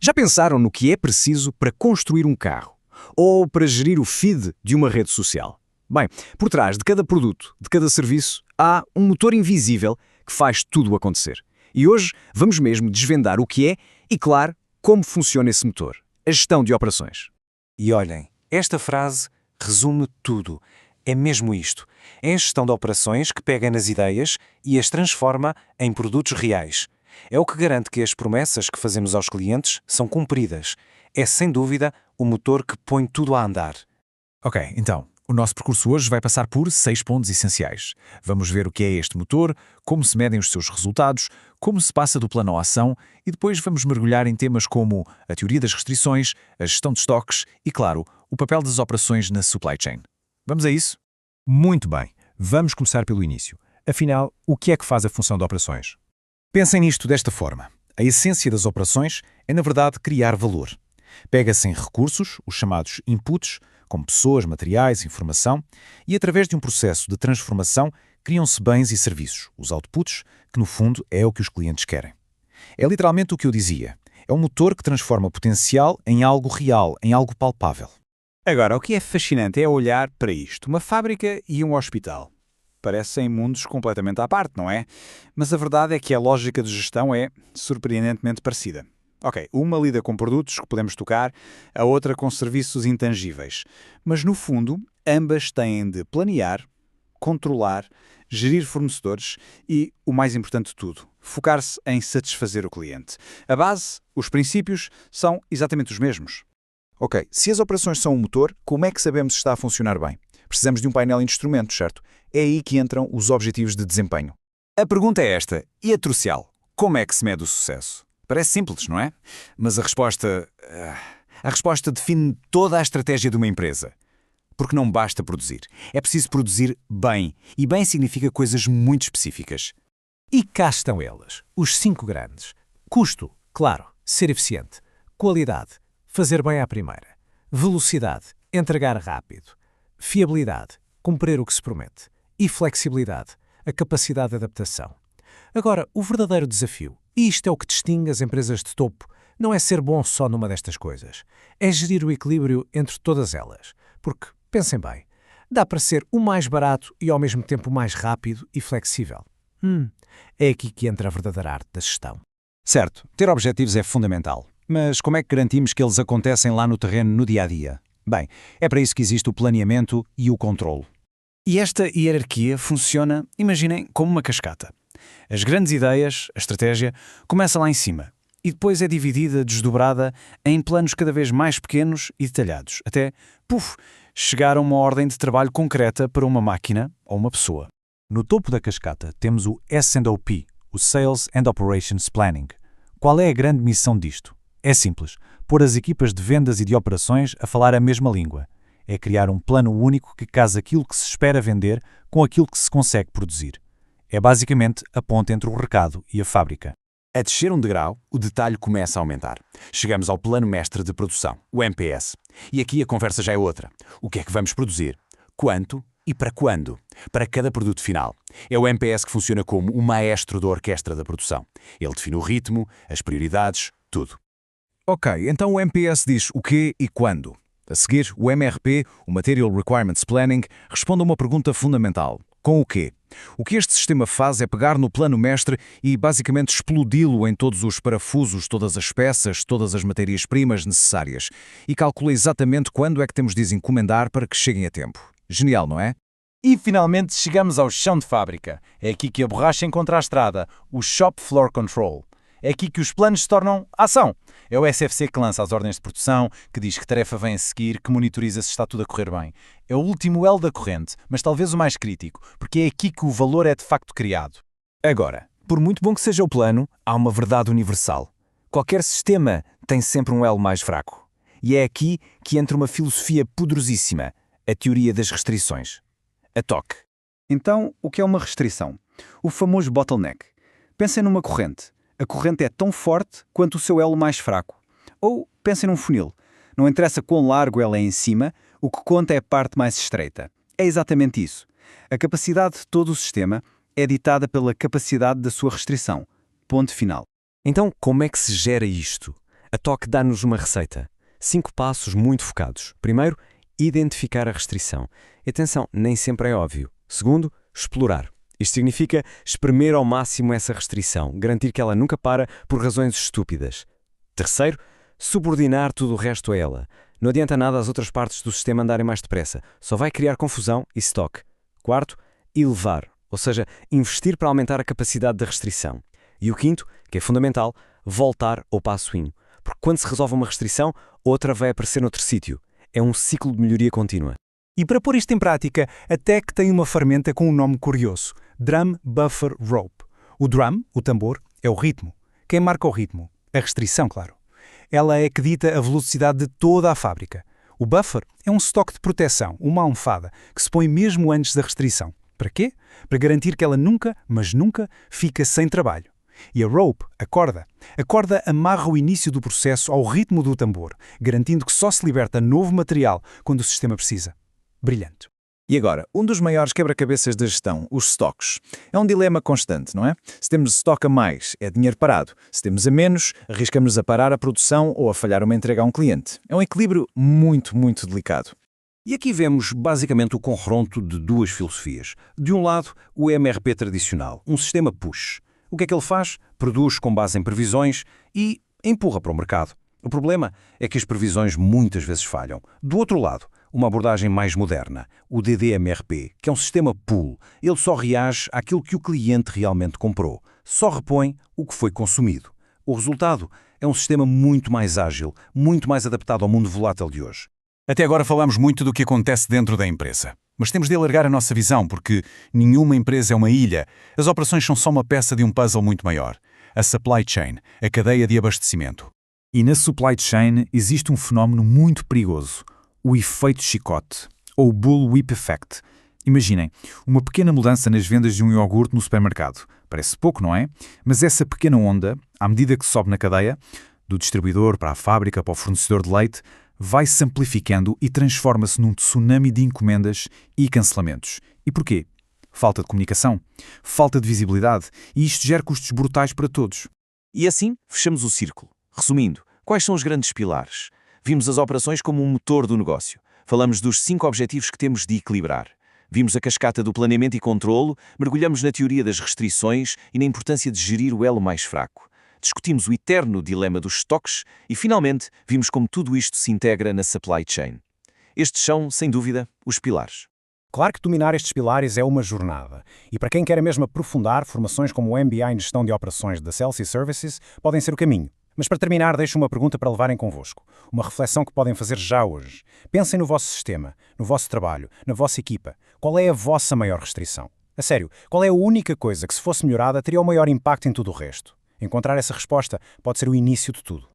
Já pensaram no que é preciso para construir um carro? Ou para gerir o feed de uma rede social? Bem, por trás de cada produto, de cada serviço, há um motor invisível que faz tudo acontecer. E hoje vamos mesmo desvendar o que é e, claro, como funciona esse motor. A gestão de operações. E olhem, esta frase resume tudo. É mesmo isto. É a gestão de operações que pega nas ideias e as transforma em produtos reais. É o que garante que as promessas que fazemos aos clientes são cumpridas. É, sem dúvida, o motor que põe tudo a andar. Ok, então, o nosso percurso hoje vai passar por 6 pontos essenciais. Vamos ver o que é este motor, como se medem os seus resultados, como se passa do plano à ação e depois vamos mergulhar em temas como a teoria das restrições, a gestão de estoques e, claro, o papel das operações na supply chain. Vamos a isso? Muito bem, vamos começar pelo início. Afinal, o que é que faz a função de operações? Pensem nisto desta forma. A essência das operações é, na verdade, criar valor. Pega-se em recursos, os chamados inputs, como pessoas, materiais, informação, e através de um processo de transformação criam-se bens e serviços, os outputs, que no fundo é o que os clientes querem. É literalmente o que eu dizia. É um motor que transforma o potencial em algo real, em algo palpável. Agora, o que é fascinante é olhar para isto. Uma fábrica e um hospital. Parecem mundos completamente à parte, não é? Mas a verdade é que a lógica de gestão é surpreendentemente parecida. Ok, uma lida com produtos que podemos tocar, a outra com serviços intangíveis. Mas, no fundo, ambas têm de planear, controlar, gerir fornecedores e, o mais importante de tudo, focar-se em satisfazer o cliente. A base, os princípios, são exatamente os mesmos. Ok, se as operações são um motor, como é que sabemos se está a funcionar bem? Precisamos de um painel de instrumentos, certo? É aí que entram os objetivos de desempenho. A pergunta é esta, e a Trucial? Como é que se mede o sucesso? Parece simples, não é? Mas a resposta define toda a estratégia de uma empresa. Porque não basta produzir. É preciso produzir bem. E bem significa coisas muito específicas. E cá estão elas, os 5 grandes. Custo, claro, ser eficiente. Qualidade, fazer bem à primeira. Velocidade, entregar rápido. Fiabilidade, cumprir o que se promete. E flexibilidade, a capacidade de adaptação. Agora, o verdadeiro desafio, e isto é o que distingue as empresas de topo, não é ser bom só numa destas coisas. É gerir o equilíbrio entre todas elas. Porque, pensem bem, dá para ser o mais barato e ao mesmo tempo o mais rápido e flexível. É aqui que entra a verdadeira arte da gestão. Certo, ter objetivos é fundamental. Mas como é que garantimos que eles acontecem lá no terreno, no dia-a-dia? Bem, é para isso que existe o planeamento e o controlo. E esta hierarquia funciona, imaginem, como uma cascata. As grandes ideias, a estratégia, começa lá em cima e depois é dividida, desdobrada, em planos cada vez mais pequenos e detalhados, até, chegar a uma ordem de trabalho concreta para uma máquina ou uma pessoa. No topo da cascata temos o S&OP, o Sales and Operations Planning. Qual é a grande missão disto? É simples, pôr as equipas de vendas e de operações a falar a mesma língua. É criar um plano único que case aquilo que se espera vender com aquilo que se consegue produzir. É basicamente a ponte entre o recado e a fábrica. A descer um degrau, o detalhe começa a aumentar. Chegamos ao plano mestre de produção, o MPS. E aqui a conversa já é outra. O que é que vamos produzir? Quanto e para quando? Para cada produto final. É o MPS que funciona como o maestro da orquestra da produção. Ele define o ritmo, as prioridades, tudo. Ok, então o MPS diz o quê e quando. A seguir, o MRP, o Material Requirements Planning, responde a uma pergunta fundamental. Com o quê? O que este sistema faz é pegar no plano mestre e basicamente explodi-lo em todos os parafusos, todas as peças, todas as matérias-primas necessárias e calcula exatamente quando é que temos de as encomendar para que cheguem a tempo. Genial, não é? E finalmente chegamos ao chão de fábrica. É aqui que a borracha encontra a estrada, o Shop Floor Control. É aqui que os planos se tornam ação. É o SFC que lança as ordens de produção, que diz que tarefa vem a seguir, que monitoriza se está tudo a correr bem. É o último elo da corrente, mas talvez o mais crítico, porque é aqui que o valor é de facto criado. Agora, por muito bom que seja o plano, há uma verdade universal. Qualquer sistema tem sempre um elo mais fraco. E é aqui que entra uma filosofia poderosíssima, a teoria das restrições. A TOC. Então, o que é uma restrição? O famoso bottleneck. Pensem numa corrente. A corrente é tão forte quanto o seu elo mais fraco. Ou pensem num funil. Não interessa quão largo ela é em cima, o que conta é a parte mais estreita. É exatamente isso. A capacidade de todo o sistema é ditada pela capacidade da sua restrição. Ponto final. Então, como é que se gera isto? A TOC dá-nos uma receita. 5 passos muito focados. Primeiro, identificar a restrição. E atenção, nem sempre é óbvio. Segundo, explorar. Isto significa espremer ao máximo essa restrição, garantir que ela nunca para por razões estúpidas. Terceiro, subordinar tudo o resto a ela. Não adianta nada as outras partes do sistema andarem mais depressa. Só vai criar confusão e stock. Quarto, elevar, ou seja, investir para aumentar a capacidade da restrição. E o quinto, que é fundamental, voltar ao passo in. Porque quando se resolve uma restrição, outra vai aparecer noutro sítio. É um ciclo de melhoria contínua. E para pôr isto em prática, a TEC tem uma ferramenta com um nome curioso: Drum Buffer Rope. O drum, o tambor, é o ritmo. Quem marca o ritmo? A restrição, claro. Ela é que dita a velocidade de toda a fábrica. O buffer é um estoque de proteção, uma almofada, que se põe mesmo antes da restrição. Para quê? Para garantir que ela nunca, mas nunca, fica sem trabalho. E a rope, a corda. A corda amarra o início do processo ao ritmo do tambor, garantindo que só se liberta novo material quando o sistema precisa. Brilhante. E agora, um dos maiores quebra-cabeças da gestão, os stocks. É um dilema constante, não é? Se temos estoque a mais, é dinheiro parado. Se temos a menos, arriscamos a parar a produção ou a falhar uma entrega a um cliente. É um equilíbrio muito, muito delicado. E aqui vemos basicamente o confronto de duas filosofias. De um lado, o MRP tradicional, um sistema push. O que é que ele faz? Produz com base em previsões e empurra para o mercado. O problema é que as previsões muitas vezes falham. Do outro lado, uma abordagem mais moderna, o DDMRP, que é um sistema pull. Ele só reage àquilo que o cliente realmente comprou. Só repõe o que foi consumido. O resultado é um sistema muito mais ágil, muito mais adaptado ao mundo volátil de hoje. Até agora falamos muito do que acontece dentro da empresa. Mas temos de alargar a nossa visão, porque nenhuma empresa é uma ilha. As operações são só uma peça de um puzzle muito maior. A supply chain, a cadeia de abastecimento. E na supply chain existe um fenómeno muito perigoso. O efeito chicote, ou bullwhip effect. Imaginem, uma pequena mudança nas vendas de um iogurte no supermercado. Parece pouco, não é? Mas essa pequena onda, à medida que sobe na cadeia, do distribuidor para a fábrica, para o fornecedor de leite, vai-se amplificando e transforma-se num tsunami de encomendas e cancelamentos. E porquê? Falta de comunicação, falta de visibilidade, e isto gera custos brutais para todos. E assim, fechamos o círculo. Resumindo, quais são os grandes pilares? Vimos as operações como um motor do negócio. Falamos dos 5 objetivos que temos de equilibrar. Vimos a cascata do planeamento e controlo, mergulhamos na teoria das restrições e na importância de gerir o elo mais fraco. Discutimos o eterno dilema dos estoques e, finalmente, vimos como tudo isto se integra na supply chain. Estes são, sem dúvida, os pilares. Claro que dominar estes pilares é uma jornada. E para quem quer mesmo aprofundar, formações como o MBA em Gestão de Operações da Celsius Services podem ser o caminho. Mas para terminar, deixo uma pergunta para levarem convosco. Uma reflexão que podem fazer já hoje. Pensem no vosso sistema, no vosso trabalho, na vossa equipa. Qual é a vossa maior restrição? A sério, qual é a única coisa que, se fosse melhorada, teria o maior impacto em tudo o resto? Encontrar essa resposta pode ser o início de tudo.